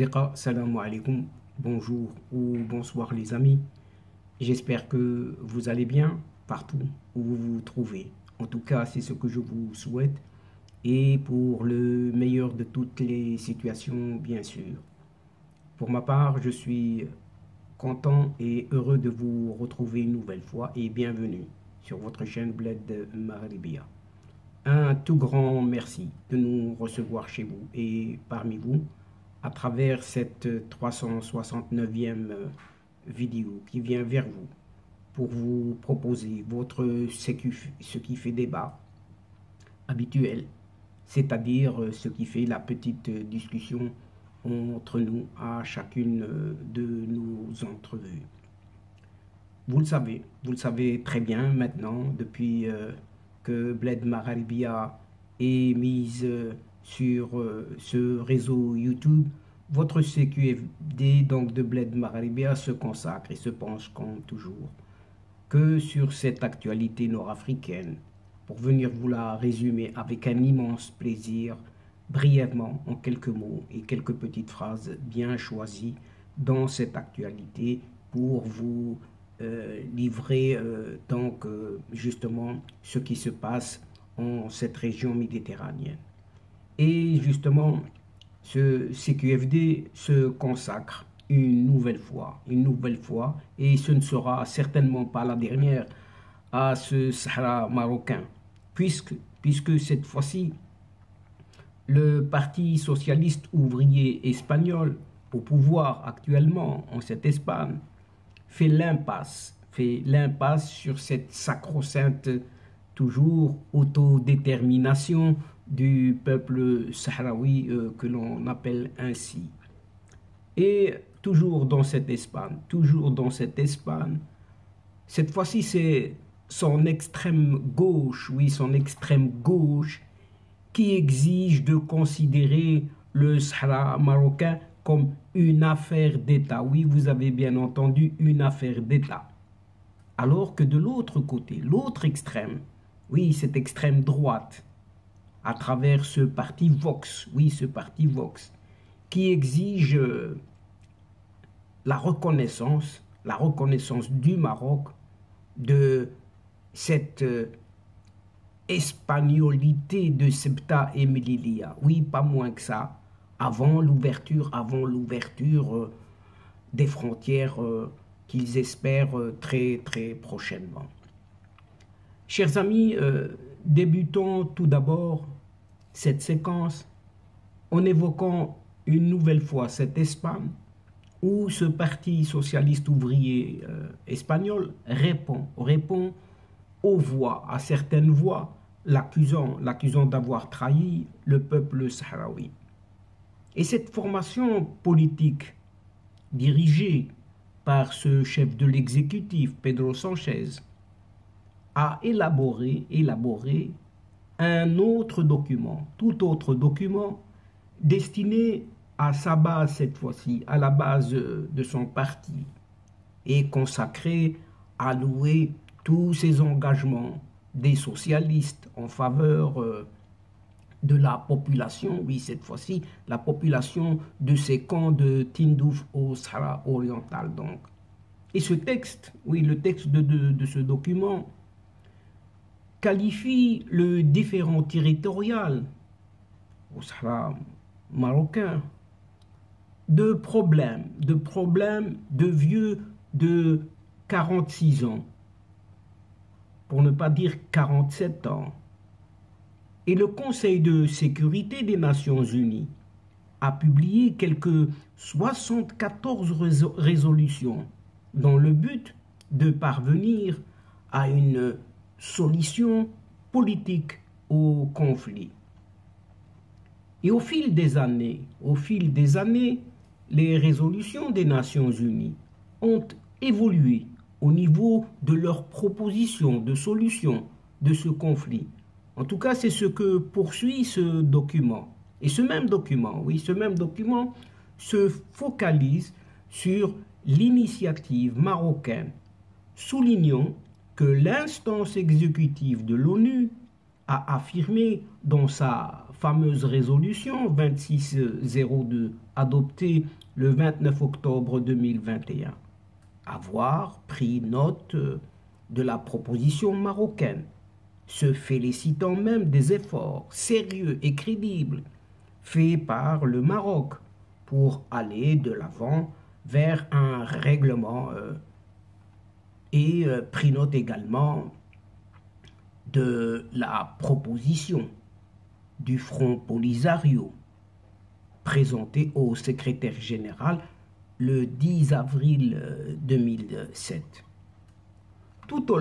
Asdiqa, salam alaikum, bonjour ou bonsoir les amis. J'espère que vous allez bien partout où vous vous trouvez. En tout cas, c'est ce que je vous souhaite et pour le meilleur de toutes les situations, bien sûr. Pour ma part, je suis content et heureux de vous retrouver une nouvelle fois et bienvenue sur votre chaîne Bled Maghribia. Un tout grand merci de nous recevoir chez vous et parmi vous à travers cette 369e vidéo qui vient vers vous pour vous proposer votre ce qui fait débat habituel, c'est-à-dire ce qui fait la petite discussion entre nous à chacune de nos entrevues. Vous le savez très bien maintenant depuis que Bled Maghribia est mise sur ce réseau YouTube. Votre CQFD donc de Bled Maghribia se consacre et se penche comme toujours que sur cette actualité nord-africaine pour venir vous la résumer avec un immense plaisir, brièvement en quelques mots et quelques petites phrases bien choisies dans cette actualité pour vous livrer justement ce qui se passe en cette région méditerranéenne. Et justement, ce CQFD se consacre une nouvelle fois, et ce ne sera certainement pas la dernière à ce Sahara marocain, puisque cette fois-ci, le Parti socialiste ouvrier espagnol au pouvoir actuellement en cette Espagne fait l'impasse sur cette sacro-sainte toujours autodétermination du peuple sahraoui que l'on appelle ainsi. Et toujours dans cette Espagne, cette fois-ci c'est son extrême gauche, qui exige de considérer le Sahara marocain comme une affaire d'État. Oui, vous avez bien entendu, une affaire d'État. Alors que de l'autre côté, l'autre extrême, oui, cette extrême droite, à travers ce parti Vox, qui exige la reconnaissance du Maroc de cette espagnolité de Ceuta et Melilla. Oui, pas moins que ça, avant l'ouverture des frontières qu'ils espèrent très prochainement. Chers amis, débutons tout d'abord cette séquence en évoquant une nouvelle fois cette Espagne où ce parti socialiste ouvrier espagnol répond aux voix, à certaines voix, l'accusant d'avoir trahi le peuple sahraoui. Et cette formation politique dirigée par ce chef de l'exécutif, Pedro Sánchez, a élaboré un autre document, tout autre document, destiné à sa base cette fois-ci, à la base de son parti, et consacré à louer tous ses engagements des socialistes en faveur de la population, oui cette fois-ci, la population de ces camps de Tindouf au Sahara oriental donc. Et ce texte, oui le texte de ce document, qualifie le différend territorial au Sahara marocain de problème de vieux de 46 ans, pour ne pas dire 47 ans. Et le Conseil de sécurité des Nations Unies a publié quelques 74 résolutions dans le but de parvenir à une solution politique au conflit. Et au fil des années, les résolutions des Nations Unies ont évolué au niveau de leurs propositions de solution de ce conflit. En tout cas, c'est ce que poursuit ce document. Et ce même document, se focalise sur l'initiative marocaine, soulignant que l'instance exécutive de l'ONU a affirmé dans sa fameuse résolution 2602 adoptée le 29 octobre 2021. Avoir pris note de la proposition marocaine, se félicitant même des efforts sérieux et crédibles faits par le Maroc pour aller de l'avant vers un règlement et pris note également de la proposition du Front Polisario présenté au secrétaire général le 10 avril 2007. Tout au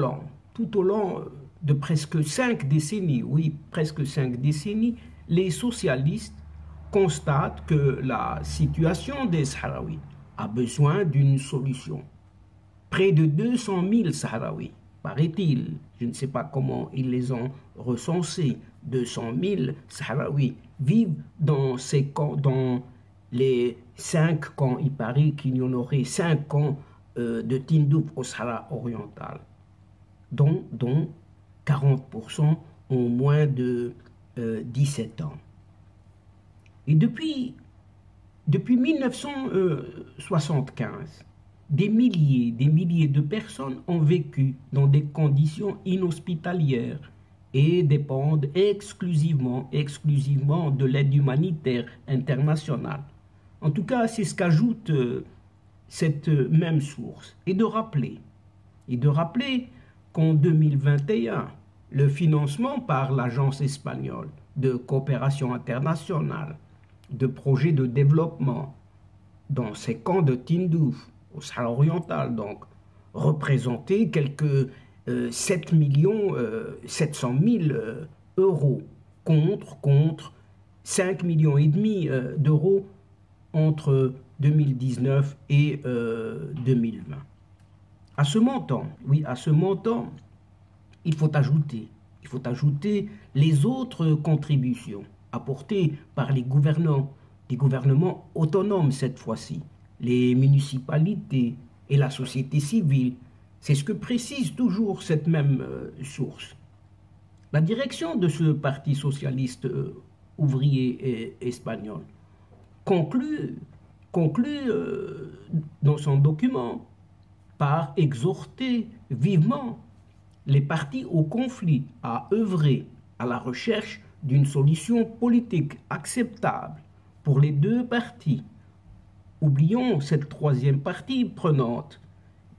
long de presque 5 décennies, oui, presque 5 décennies, les socialistes constatent que la situation des Sahraouis a besoin d'une solution. Près de 200 000 Sahraouis, paraît-il, je ne sais pas comment ils les ont recensés, 200 000 Sahraouis vivent dans ces camps, dans les 5 camps. Il paraît qu'il y en aurait 5 camps de Tindouf au Sahara oriental, dont 40% ont moins de 17 ans. Et depuis 1975, des milliers de personnes ont vécu dans des conditions inhospitalières et dépendent exclusivement de l'aide humanitaire internationale. En tout cas, c'est ce qu'ajoute cette même source. Et de rappeler qu'en 2021, le financement par l'Agence espagnole de coopération internationale de projets de développement dans ces camps de Tindouf, au Sahara oriental, donc, représentait quelques 7 700 000 euros contre 5 millions et demi d'euros entre 2019 et 2020. À ce montant, il faut ajouter les autres contributions apportées par les gouvernements autonomes cette fois-ci, les municipalités et la société civile. C'est ce que précise toujours cette même source. La direction de ce parti socialiste ouvrier espagnol conclut dans son document par exhorter vivement les partis au conflit à œuvrer à la recherche d'une solution politique acceptable pour les deux parties. Oublions cette troisième partie prenante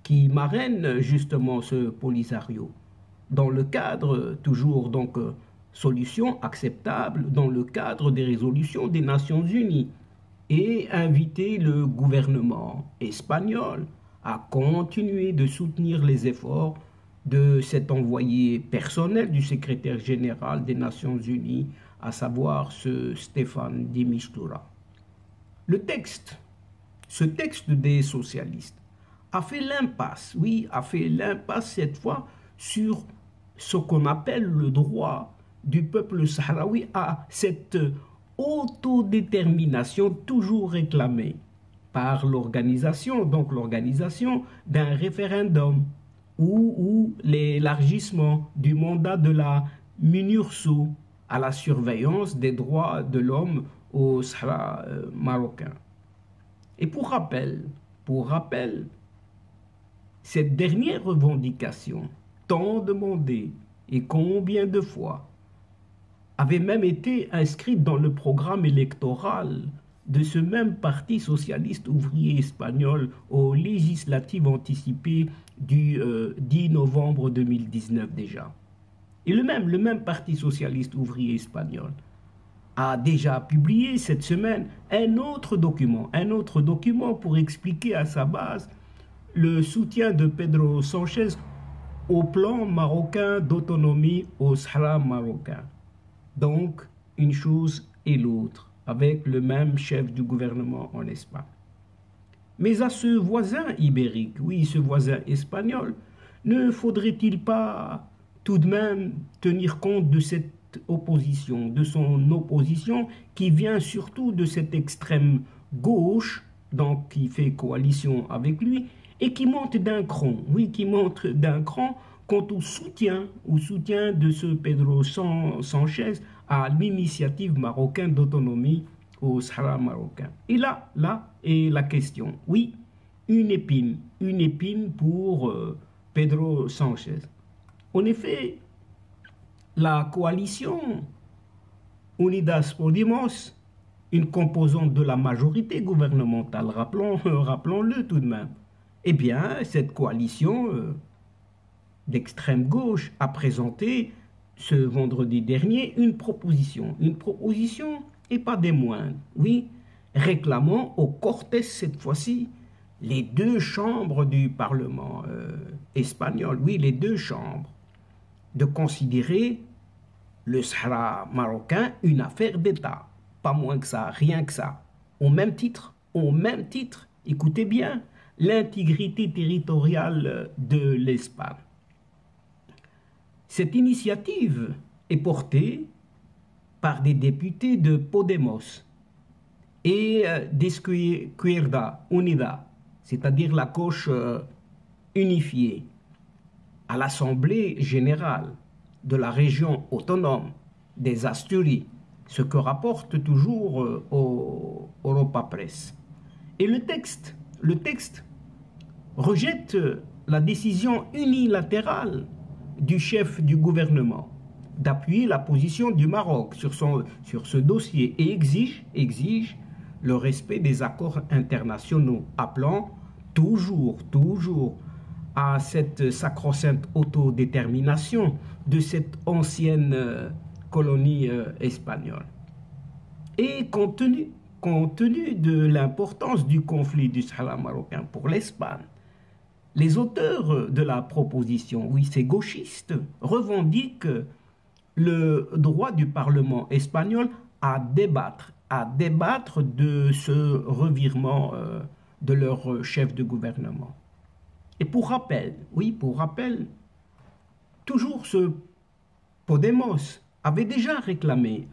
qui marraine justement ce Polisario, dans le cadre, toujours donc, solution acceptable dans le cadre des résolutions des Nations Unies, et inviter le gouvernement espagnol à continuer de soutenir les efforts de cet envoyé personnel du secrétaire général des Nations Unies, à savoir ce Stéphane de Mistura. Ce texte des socialistes a fait l'impasse, cette fois sur ce qu'on appelle le droit du peuple sahraoui à cette autodétermination toujours réclamée par l'organisation d'un référendum ou l'élargissement du mandat de la MINURSO à la surveillance des droits de l'homme au Sahara marocain. Et pour rappel, cette dernière revendication, tant demandée et combien de fois, avait même été inscrite dans le programme électoral de ce même parti socialiste ouvrier espagnol aux législatives anticipées du 10 novembre 2019 déjà. Et le même parti socialiste ouvrier espagnol a déjà publié cette semaine un autre document pour expliquer à sa base le soutien de Pedro Sánchez au plan marocain d'autonomie au Sahara marocain. Donc, une chose et l'autre, avec le même chef du gouvernement en Espagne. Mais à ce voisin ibérique, ce voisin espagnol, ne faudrait-il pas tout de même tenir compte de cette opposition, de son opposition qui vient surtout de cette extrême gauche, donc qui fait coalition avec lui, et qui monte d'un cran, quant au soutien de ce Pedro Sanchez à l'initiative marocaine d'autonomie au Sahara marocain. Et là est la question. Oui, une épine pour Pedro Sanchez. En effet, la coalition Unidas Podemos, une composante de la majorité gouvernementale, rappelons-le tout de même, eh bien, cette coalition d'extrême gauche a présenté ce vendredi dernier une proposition et pas des moindres, oui, réclamant aux Cortes cette fois-ci les deux chambres du Parlement espagnol, oui, les deux chambres, de considérer le Sahara marocain une affaire d'État, pas moins que ça, rien que ça. Au même titre, écoutez bien, l'intégrité territoriale de l'Espagne. Cette initiative est portée par des députés de Podemos et d'Izquierda Unida, c'est-à-dire la gauche unifiée, à l'Assemblée générale de la région autonome des Asturies, ce que rapporte toujours Europa Press. Et le texte rejette la décision unilatérale du chef du gouvernement d'appuyer la position du Maroc sur ce dossier et exige le respect des accords internationaux, appelant toujours à cette sacro-sainte autodétermination de cette ancienne colonie espagnole. Et compte tenu de l'importance du conflit du Sahara marocain pour l'Espagne, les auteurs de la proposition, oui, ces gauchistes, revendiquent le droit du Parlement espagnol à débattre de ce revirement de leur chef de gouvernement. Et pour rappel, toujours ce Podemos avait déjà réclamé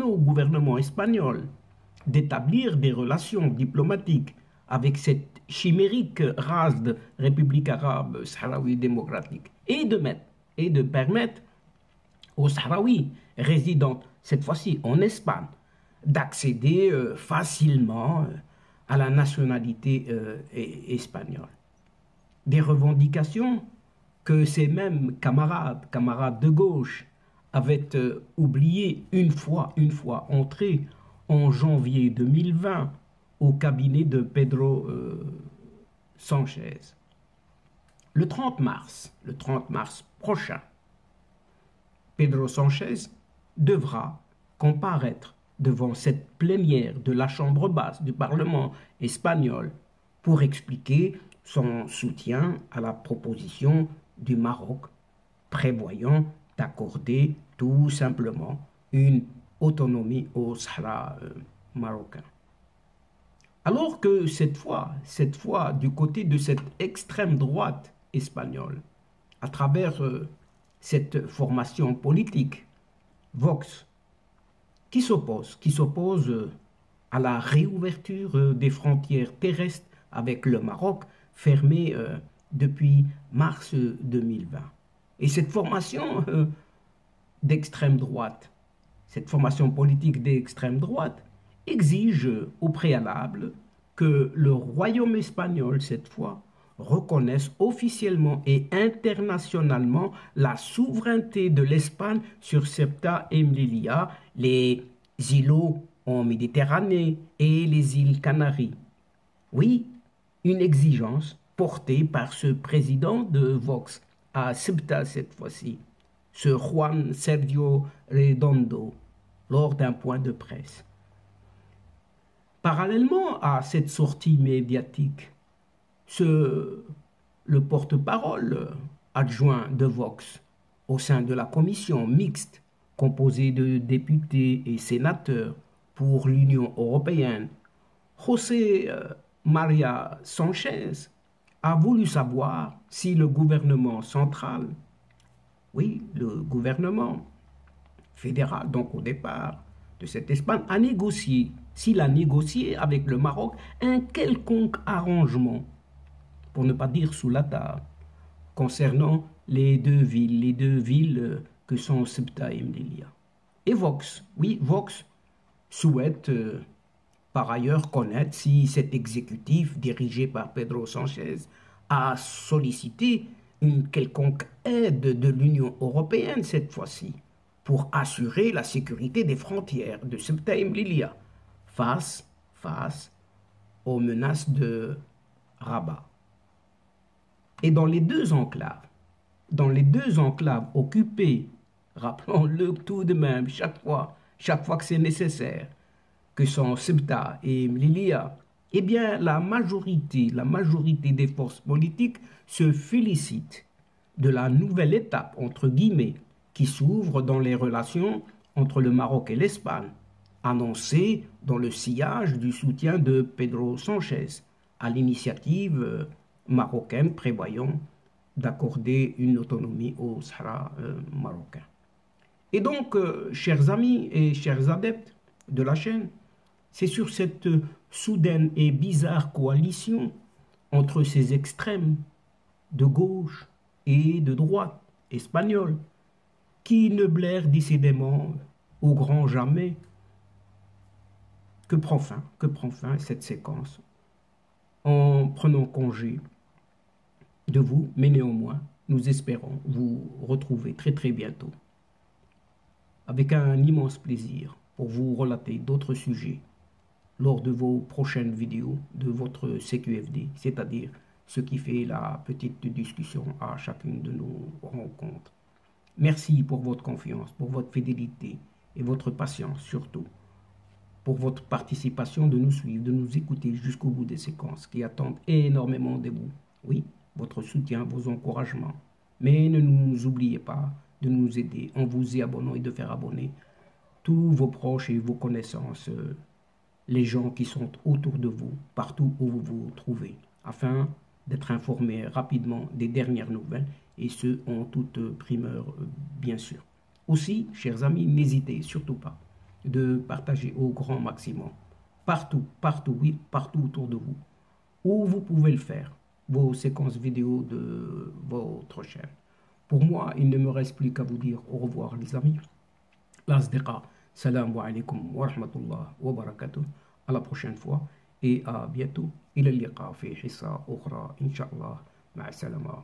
au gouvernement espagnol d'établir des relations diplomatiques avec cette chimérique race de République arabe sahraoui démocratique et de permettre aux Sahraouis résidant cette fois-ci en Espagne d'accéder facilement à la nationalité espagnole. Des revendications que ces mêmes camarades de gauche avaient oubliées une fois entrés en janvier 2020 au cabinet de Pedro Sanchez. Le 30 mars prochain, Pedro Sanchez devra comparaître devant cette plénière de la Chambre basse du Parlement espagnol pour expliquer son soutien à la proposition du Maroc prévoyant d'accorder tout simplement une autonomie au Sahara marocain. Alors que cette fois, du côté de cette extrême droite espagnole, à travers cette formation politique, Vox, qui s'oppose à la réouverture des frontières terrestres avec le Maroc, fermées depuis mars 2020. Et cette formation d'extrême droite, cette formation politique d'extrême droite, exige au préalable que le royaume espagnol, cette fois, reconnaisse officiellement et internationalement la souveraineté de l'Espagne sur Ceuta et Melilla, les îlots en Méditerranée et les îles Canaries. Oui, une exigence portée par ce président de Vox à Ceuta cette fois-ci, ce Juan Sergio Redondo, lors d'un point de presse. Parallèlement à cette sortie médiatique, le porte-parole adjoint de Vox au sein de la commission mixte composée de députés et sénateurs pour l'Union européenne, José María Sanchez, a voulu savoir si le gouvernement central, oui, le gouvernement fédéral, donc au départ de cette Espagne, s'il a négocié avec le Maroc un quelconque arrangement, pour ne pas dire sous la table, concernant les deux villes que sont Ceuta et Melilla. Et Vox, oui, Vox souhaite par ailleurs connaître si cet exécutif dirigé par Pedro Sanchez a sollicité une quelconque aide de l'Union européenne cette fois-ci pour assurer la sécurité des frontières de Ceuta et Melilla face aux menaces de Rabat. Et dans les deux enclaves occupées, rappelons-le tout de même chaque fois que c'est nécessaire, que sont Ceuta et Melilla, eh bien la majorité des forces politiques se félicitent de la nouvelle étape, entre guillemets, qui s'ouvre dans les relations entre le Maroc et l'Espagne, annoncée dans le sillage du soutien de Pedro Sanchez à l'initiative marocaine prévoyant d'accorder une autonomie au Sahara marocain. Et donc, chers amis et chers adeptes de la chaîne, c'est sur cette soudaine et bizarre coalition entre ces extrêmes de gauche et de droite espagnole qui ne blaire décidément au grand jamais que prend fin cette séquence en prenant congé de vous, mais néanmoins, nous espérons vous retrouver très très bientôt avec un immense plaisir pour vous relater d'autres sujets lors de vos prochaines vidéos de votre CQFD, c'est-à-dire ce qui fait la petite discussion à chacune de nos rencontres. Merci pour votre confiance, pour votre fidélité et votre patience surtout, pour votre participation de nous suivre, de nous écouter jusqu'au bout des séquences qui attendent énormément de vous. Oui, votre soutien, vos encouragements. Mais ne nous oubliez pas de nous aider en vous y abonnant et de faire abonner tous vos proches et vos connaissances, les gens qui sont autour de vous, partout où vous vous trouvez, afin d'être informés rapidement des dernières nouvelles, et ce, en toute primeur, bien sûr. Aussi, chers amis, n'hésitez surtout pas de partager au grand maximum, partout autour de vous, où vous pouvez le faire, vos séquences vidéo de votre chaîne. Pour moi, il ne me reste plus qu'à vous dire au revoir, les amis. L'asdiqa, salam alaikum wa rahmatullah wa barakatuh. À la prochaine fois et à bientôt. Ila liqa fi hissa ukhra, inshallah. Ma'a salama.